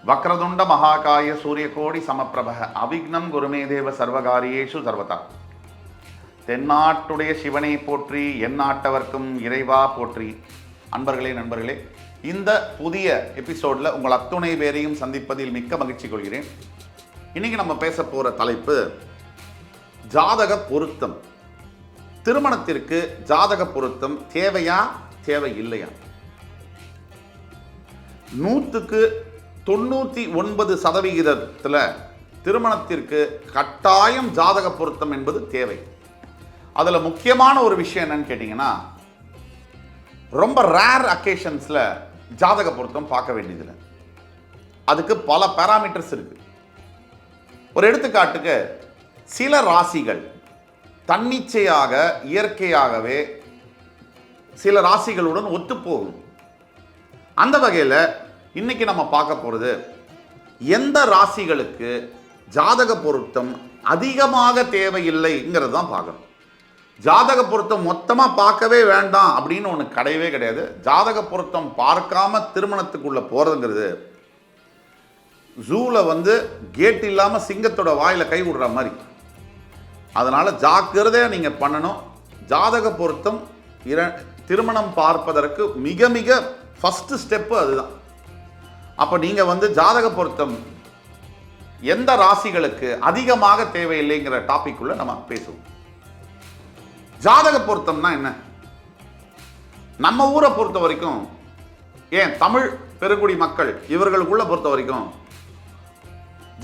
வக்ரதுண்ட மகாகாய சூரியகோடி சமப்பிரப அவிக்னம் குருமே தேவ சர்வகாரியேஷு சர்வதா. தென்னாட்டுடைய சிவனை போற்றி, எந்நாட்டவர்க்கும் இறைவா போற்றி. அன்பர்களே, நண்பர்களே, இந்த புதிய எபிசோடில் உங்கள் அத்துணை பேரையும் சந்திப்பதில் மிக்க மகிழ்ச்சி கொள்கிறேன். இன்னைக்கு நம்ம பேச போகிற தலைப்பு ஜாதக பொருத்தம். திருமணத்திற்கு ஜாதக பொருத்தம் தேவையா தேவையில்லையா? 99% திருமணத்திற்கு கட்டாயம் ஜாதக பொருத்தம் என்பது தேவை. அதில் முக்கியமான ஒரு விஷயம் என்னன்னு கேட்டிங்கன்னா, ரொம்ப ரேர் அக்கேஷன்ஸில் ஜாதக பொருத்தம் பார்க்க வேண்டியதில்லை. அதுக்கு பல பேராமீட்டர்ஸ் இருக்கு. ஒரு எடுத்துக்காட்டுக்கு, சில ராசிகள் தன்னிச்சையாக இயற்கையாகவே சில ராசிகளுடன் ஒத்துப்போகும். அந்த வகையில் இன்னைக்கு நம்ம பார்க்க போகிறது, எந்த ராசிகளுக்கு ஜாதக பொருத்தம் அதிகமாக தேவையில்லைங்கிறது தான் பார்க்கணும். ஜாதக பொருத்தம் மொத்தமாக பார்க்கவே வேண்டாம் அப்படின்னு ஒன்று கிடையவே கிடையாது. ஜாதக பொருத்தம் பார்க்காம திருமணத்துக்குள்ளே போகிறதுங்கிறது ஜூவில் கேட் இல்லாமல் சிங்கத்தோட வாயில் கை விடுற மாதிரி. அதனால் ஜாக்கிரதையாக நீங்கள் பண்ணணும். ஜாதக பொருத்தம் திருமணம் பார்ப்பதற்கு மிக மிக ஃபஸ்ட்டு ஸ்டெப்பு அதுதான். அப்போ நீங்கள் ஜாதக பொருத்தம் எந்த ராசிகளுக்கு அதிகமாக தேவையில்லைங்கிற டாபிக் உள்ள நம்ம பேசுவோம். ஜாதக பொருத்தம்னா என்ன? நம்ம ஊரை பொறுத்த வரைக்கும், ஏன் தமிழ் பெருங்குடி மக்கள் இவர்களுக்குள்ள பொறுத்த வரைக்கும்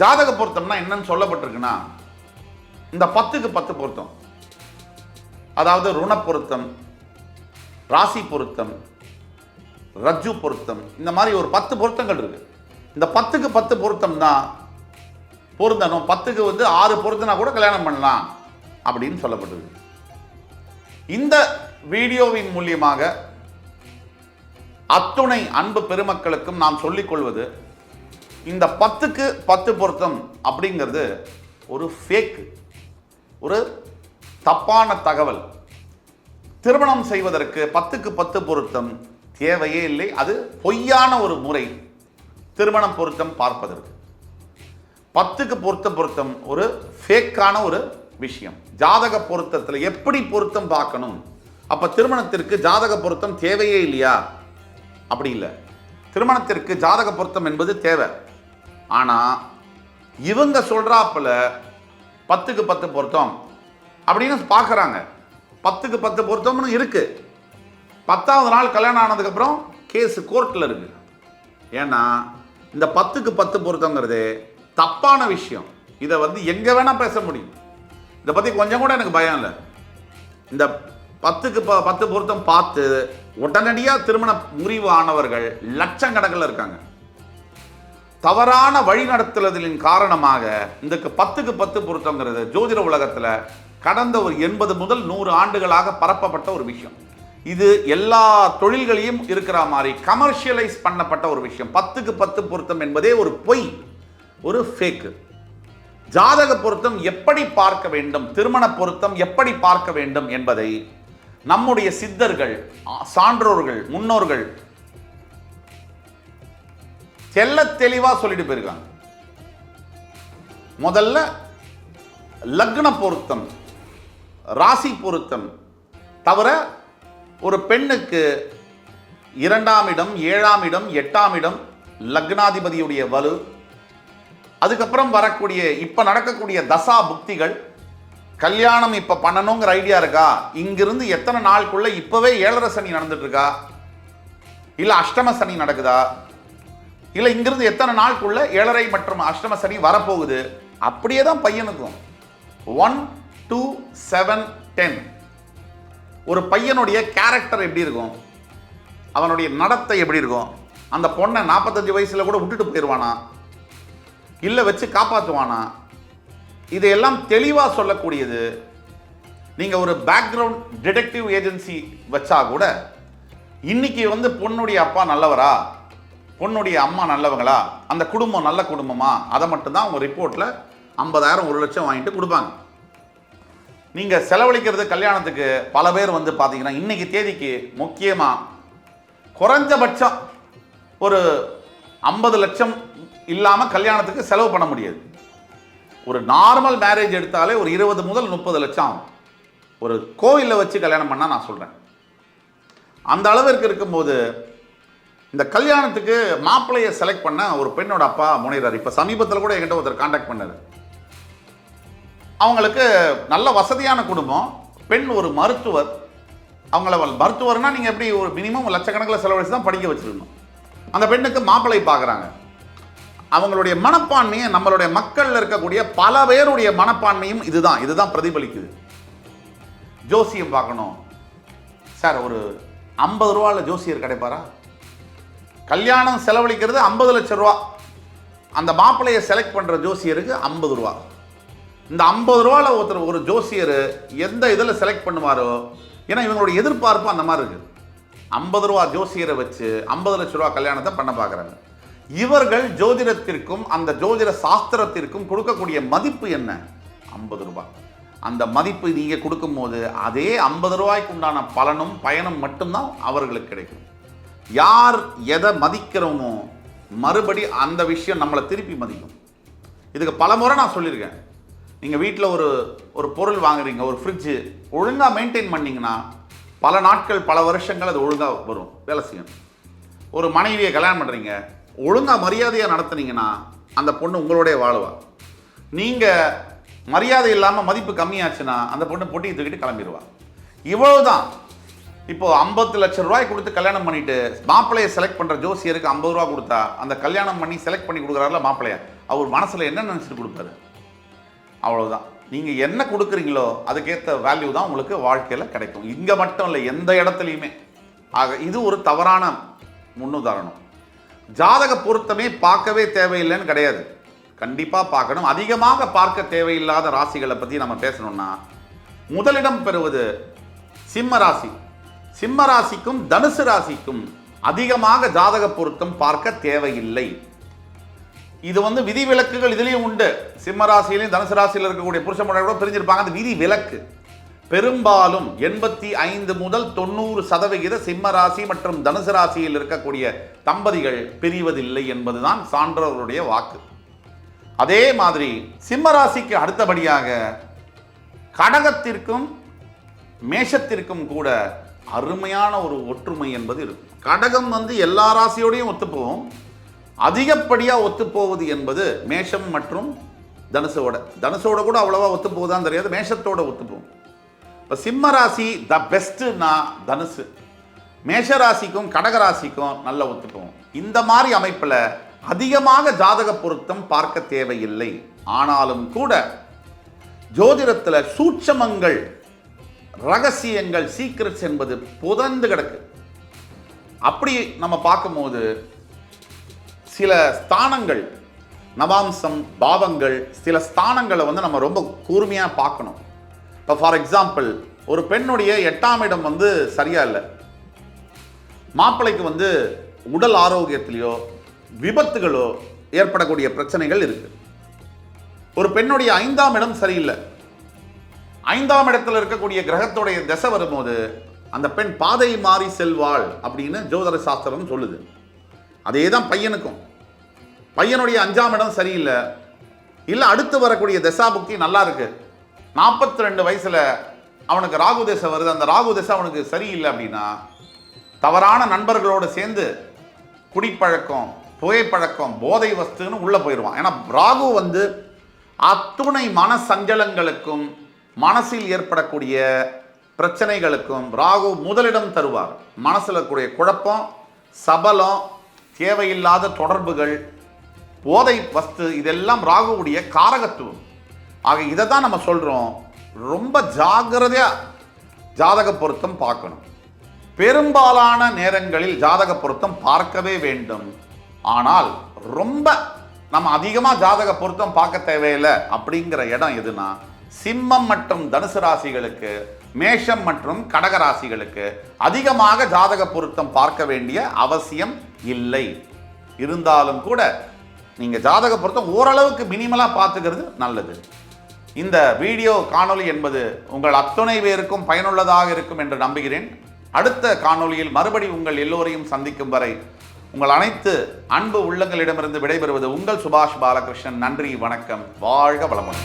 ஜாதக பொருத்தம்னா என்னன்னு சொல்லப்பட்டிருக்குன்னா, இந்த 10க்கு 10 பொருத்தம், அதாவது ருண பொருத்தம், ராசி பொருத்தம், ரஜ்ஜு பொருத்தம், இந்த மாதிரி ஒரு 10 பொருத்தங்கள் இருக்கு. இந்த 10க்கு 10 பொருத்தம் தான் பொருந்தணும். 10க்கு 6 பொருத்தினா கூட கல்யாணம் பண்ணலாம் அப்படின்னு சொல்லப்பட்டிருக்கு. இந்த வீடியோவின் மூலியமாக அத்துணை அன்பு பெருமக்களுக்கும் நாம் சொல்லிக் கொள்வது, இந்த 10க்கு 10 பொருத்தம் அப்படிங்கிறது ஒரு ஃபேக், ஒரு தப்பான தகவல். திருமணம் செய்வதற்கு 10க்கு 10 பொருத்தம் தேவையே இல்லை. அது பொய்யான ஒரு முறை திருமணம் பொருத்தம் பார்ப்பதற்கு. 10க்கு பொருத்தம் ஒரு ஃபேக்கான ஒரு விஷயம். ஜாதக பொருத்தத்தில் எப்படி பொருத்தம் பார்க்கணும்? அப்ப திருமணத்திற்கு ஜாதக பொருத்தம் தேவையே இல்லையா? அப்படி இல்லை. திருமணத்திற்கு ஜாதக பொருத்தம் என்பது தேவை. ஆனா இவங்க சொல்றாப்புல 10க்கு 10 பொருத்தம் அப்படின்னு பார்க்கறாங்க. 10க்கு 10 பொருத்தம்னு இருக்கு. 10வது நாள் கல்யாணம் ஆனதுக்கப்புறம் கேஸ் கோர்ட்டில் இருக்கு. ஏன்னா இந்த 10க்கு 10 பொருத்தங்கிறது தப்பான விஷயம். இதை எங்க வேணா பேச முடியும். இதை பற்றி கொஞ்சம் கூட எனக்கு பயம் இல்லை. இந்த 10க்கு 10 பொருத்தம் பார்த்து உடனடியாக திருமண முறிவு ஆனவர்கள் லட்சக்கணக்கில் இருக்காங்க. தவறான வழிநடத்துதலின் காரணமாக இந்த 10க்கு 10 பொருத்தங்கிறது ஜோதிட உலகத்தில் கடந்த ஒரு 80 முதல் 100 ஆண்டுகளாக பரப்பப்பட்ட ஒரு விஷயம். இது எல்லா தொழில்களையும் இருக்கிற மாதிரி கமர்ஷியலைஸ் பண்ணப்பட்ட ஒரு விஷயம். 10க்கு 10 பொருத்தம் என்பதே ஒரு பொய், ஒரு ஃபேக். ஜாதக பொருத்தம் எப்படி பார்க்க வேண்டும், திருமண பொருத்தம் எப்படி பார்க்க வேண்டும் என்பதை நம்முடைய சித்தர்கள், சான்றோர்கள், முன்னோர்கள் தெள்ள தெளிவா சொல்லிட்டு போயிருக்காங்க. முதல்ல லக்ன பொருத்தம், ராசி பொருத்தம் தவிர ஒரு பெண்ணுக்கு 2ஆம் இடம், 7ஆம் இடம், 8ஆம் இடம் லக்னாதிபதியுடைய வலு, அதுக்கப்புறம் வரக்கூடிய இப்ப நடக்கக்கூடிய தசா புக்திகள், கல்யாணம் இப்ப பண்ணணுங்கிற ஐடியா இருக்கா, இங்கிருந்து எத்தனை நாளுக்குள்ள இப்பவே 7.5 சனி நடந்துட்டு இருக்கா, இல்ல அஷ்டம சனி நடக்குதா, இல்ல இங்கிருந்து எத்தனை நாளுக்குள்ள 7.5 மற்றும் அஷ்டம சனி வரப்போகுது. அப்படியே தான் பையனுக்கும் 1, 2, 7, 10 ஒரு பையனுடைய கேரக்டர் எப்படி இருக்கும், அவனுடைய நடத்தை எப்படி இருக்கும், அந்த பொண்ணை 45 வயசுல கூட விட்டுட்டு போயிடுவானா, இல்லை வச்சு காப்பாற்றுவானா, இதையெல்லாம் தெளிவாக சொல்லக்கூடியது. நீங்கள் ஒரு பேக்ரவுண்ட் டிடெக்டிவ் ஏஜென்சி வச்சா கூட இன்னைக்கு பொண்ணுடைய அப்பா நல்லவரா, பொண்ணுடைய அம்மா நல்லவங்களா, அந்த குடும்பம் நல்ல குடும்பமா, அதை மட்டும்தான் அவங்க ரிப்போர்ட்டில் 50,000 1 லட்சம் வாங்கிட்டு கொடுப்பாங்க. நீங்கள் செலவழிக்கிறது கல்யாணத்துக்கு பல பேர் பார்த்தீங்கன்னா இன்னைக்கு தேதிக்கு முக்கியமாக குறைஞ்சபட்சம் ஒரு 50 லட்சம் இல்லாமல் கல்யாணத்துக்கு செலவு பண்ண முடியாது. ஒரு நார்மல் மேரேஜ் எடுத்தாலே ஒரு 20 முதல் 30 லட்சம் ஆகும். ஒரு கோயிலில் வச்சு கல்யாணம் பண்ணால் நான் சொல்கிறேன். அந்த அளவிற்கு இருக்கும்போது இந்த கல்யாணத்துக்கு மாப்பிள்ளையை செலக்ட் பண்ண ஒரு பெண்ணோட அப்பா முனைகிறார். இப்போ சமீபத்தில் கூட என்கிட்ட ஒருத்தர் கான்டாக்ட் பண்ணார். அவங்களுக்கு நல்ல வசதியான குடும்பம், பெண் ஒரு மருத்துவர். அவங்கள மருத்துவர்னா நீங்கள் எப்படி ஒரு மினிமம் லட்சக்கணக்கில் செலவழித்து தான் படிக்க வச்சுருக்கணும். அந்த பெண்ணுக்கு மாப்பிள்ளை பார்க்குறாங்க. அவங்களுடைய மனப்பான்மையை நம்மளுடைய மக்களில் இருக்கக்கூடிய பல பேருடைய மனப்பான்மையும் இதுதான் பிரதிபலிக்குது. ஜோசியம் பார்க்கணும் சார், ஒரு 50 ரூபாவில் ஜோசியர் கிடைப்பாரா? கல்யாணம் செலவழிக்கிறது 50 லட்சம் ரூபா. அந்த மாப்பிள்ளையை செலக்ட் பண்ணுற ஜோசியருக்கு 50 ரூபா. இந்த 50 ரூபாவில் ஒருத்தர் ஒரு ஜோசியர் எந்த இதில் செலக்ட் பண்ணுவாரோ, ஏன்னா இவங்களுடைய எதிர்பார்ப்பு அந்த மாதிரி இருக்குது. 50 ரூபா ஜோசியரை வச்சு 50 லட்ச ரூபா கல்யாணத்தை பண்ண பார்க்குறாங்க. இவர்கள் ஜோதிடத்திற்கும் அந்த ஜோதிட சாஸ்திரத்திற்கும் கொடுக்கக்கூடிய மதிப்பு என்ன? 50 ரூபாய். அந்த மதிப்பு நீங்கள் கொடுக்கும்போது அதே 50 ரூபாய்க்கு உண்டான பலனும் பயனும் மட்டும்தான் அவர்களுக்கு கிடைக்கும். யார் எதை மதிக்கிறோமோ மறுபடி அந்த விஷயம் நம்மளை திருப்பி மதிக்கும். இதுக்கு பல முறை நான் சொல்லியிருக்கேன். நீங்கள் வீட்டில் ஒரு பொருள் வாங்குறீங்க, ஒரு ஃப்ரிட்ஜு ஒழுங்காக மெயின்டைன் பண்ணிங்கன்னா பல நாட்கள் பல வருஷங்கள் அது ஒழுங்காக வரும், வேலை செய்யும். ஒரு மனைவியை கல்யாணம் பண்ணுறீங்க, ஒழுங்காக மரியாதையாக நடத்துனீங்கன்னா அந்த பொண்ணு உங்களோடைய வாழுவா. நீங்கள் மரியாதை இல்லாமல் மதிப்பு கம்மியாச்சுன்னா அந்த பொண்ணு பொட்டியை தூக்கிட்டு கிளம்பிடுவா. இவ்வளவுதான். இப்போது 50 லட்சம் ரூபாய் கொடுத்து கல்யாணம் பண்ணிட்டு மாப்பிள்ளையை செலக்ட் பண்ணுற ஜோசியருக்கு 50 ரூபா கொடுத்தா அந்த கல்யாணம் பண்ணி செலக்ட் பண்ணி கொடுக்குறாருல மாப்பிள்ளைய, அவர் மனசில் என்ன நினச்சிட்டு கொடுப்பாரு? அவ்வளோதான். நீங்கள் என்ன கொடுக்குறீங்களோ அதுக்கேற்ற வேல்யூ தான் உங்களுக்கு வாழ்க்கையில் கிடைக்கும். இங்கே மட்டும் இல்லை, எந்த இடத்துலையுமே. ஆக இது ஒரு தவறான முன்னுதாரணம். ஜாதக பொருத்தமே பார்க்கவே தேவையில்லைன்னு கிடையாது, கண்டிப்பாக பார்க்கணும். அதிகமாக பார்க்க தேவையில்லாத ராசிகளை பற்றி நம்ம பேசணும்னா முதலிடம் பெறுவது சிம்ம ராசி. சிம்ம ராசிக்கும் தனுசு ராசிக்கும் அதிகமாக ஜாதக பொருத்தம் பார்க்க தேவையில்லை. இது விதிவிலக்குகள் இதுலேயும் உண்டு. சிம்ம ராசியிலையும் தனுசு ராசியில் இருக்கக்கூடிய புருஷ முறையோட பிரிஞ்சிருப்பாங்க. அது விதி விலக்கு. பெரும்பாலும் 85 முதல் 90% சிம்ம ராசி மற்றும் தனுசு ராசியில் இருக்கக்கூடிய தம்பதிகள் பிரிவதில்லை என்பதுதான் சான்றோருடைய வாக்கு. அதே மாதிரி சிம்ம ராசிக்கு அடுத்தபடியாக கடகத்திற்கும் மேஷத்திற்கும் கூட அருமையான ஒரு ஒற்றுமை என்பது இருக்கும். கடகம் எல்லா ராசியோடையும் ஒத்துப்போகும். அதிகப்படியாக ஒத்துப்போவது என்பது மேஷம் மற்றும் தனுசோட கூட அவ்வளவா ஒத்துப்போகுதான் தெரியாது, மேஷத்தோட ஒத்துப்போகும். இப்போ சிம்ம ராசி த பெஸ்ட்னா தனுசு, மேஷ ராசிக்கும் கடக ராசிக்கும் நல்ல ஒத்துப்போகும். இந்த மாதிரி அமைப்பில் அதிகமாக ஜாதக பொருத்தம் பார்க்க தேவையில்லை. ஆனாலும் கூட ஜோதிடத்தில் சூட்சமங்கள், ரகசியங்கள், சீக்ரெட்ஸ் என்பது புதந்து கிடக்கு. அப்படி நம்ம பார்க்கும்போது சில ஸ்தானங்கள், நவாம்சம், பாவங்கள், சில ஸ்தானங்களை நம்ம ரொம்ப கூர்மையாக பார்க்கணும். இப்போ ஃபார் எக்ஸாம்பிள், ஒரு பெண்ணுடைய 8ஆம் இடம் சரியா இல்லை, மாப்பிள்ளைக்கு உடல் ஆரோக்கியத்திலேயோ விபத்துகளோ ஏற்படக்கூடிய பிரச்சனைகள் இருக்கு. ஒரு பெண்ணுடைய 5ஆம் இடம் சரியில்லை, 5ஆம் இடத்துல இருக்கக்கூடிய கிரகத்துடைய திசை வரும்போது அந்த பெண் பாதை மாறி செல்வாள் அப்படின்னு ஜோதிட சாஸ்திரம் சொல்லுது. அதே தான் பையனுக்கும். பையனுடைய 5ஆம் இடம் சரியில்லை, இல்லை அடுத்து வரக்கூடிய தசாபுக்தி நல்லா இருக்கு, 42 வயசுல அவனுக்கு ராகு திசை வருது, அந்த ராகு திசை அவனுக்கு சரியில்லை அப்படின்னா தவறான நண்பர்களோடு சேர்ந்து குடிப்பழக்கம், புகைப்பழக்கம், போதை வஸ்துன்னு உள்ள போயிடுவான். ஏன்னா ராகு அத்துணை மன சஞ்சலங்களுக்கும் மனசில் ஏற்படக்கூடிய பிரச்சனைகளுக்கும் ராகு முதலிடம் தருவார். மனசில் இருக்கக்கூடிய குழப்பம், சபலம், தேவையில்லாத தொடர்புகள், போதை வஸ்து, இதெல்லாம் ராகுவுடைய காரகத்துவம். ஆக இதை தான் நம்ம சொல்கிறோம், ரொம்ப ஜாக்கிரதையாக ஜாதக பொருத்தம் பார்க்கணும். பெரும்பாலான நேரங்களில் ஜாதக பொருத்தம் பார்க்கவே வேண்டும். ஆனால் ரொம்ப நம்ம அதிகமாக ஜாதக பொருத்தம் பார்க்க தேவையில்லை அப்படிங்கிற இடம் எதுனா சிம்மம் மற்றும் தனுசு ராசிகளுக்கு, மேஷம் மற்றும் கடக ராசிகளுக்கு அதிகமாக ஜாதக பொருத்தம் பார்க்க வேண்டிய அவசியம் இல்லை. இருந்தாலும் கூட நீங்கள் ஜாதக பொருத்தம் ஓரளவுக்கு மினிமலாக பார்த்துக்கிறது நல்லது. இந்த வீடியோ காணொளி என்பது உங்கள் அத்துணை பேருக்கும் பயனுள்ளதாக இருக்கும் என்று நம்புகிறேன். அடுத்த காணொளியில் மறுபடி உங்கள் எல்லோரையும் சந்திக்கும் வரை உங்கள் அனைத்து அன்பு உள்ளங்களிடமிருந்து விடைபெறுவது உங்கள் சுபாஷ் பாலகிருஷ்ணன். நன்றி, வணக்கம், வாழ்க வளமுடன்.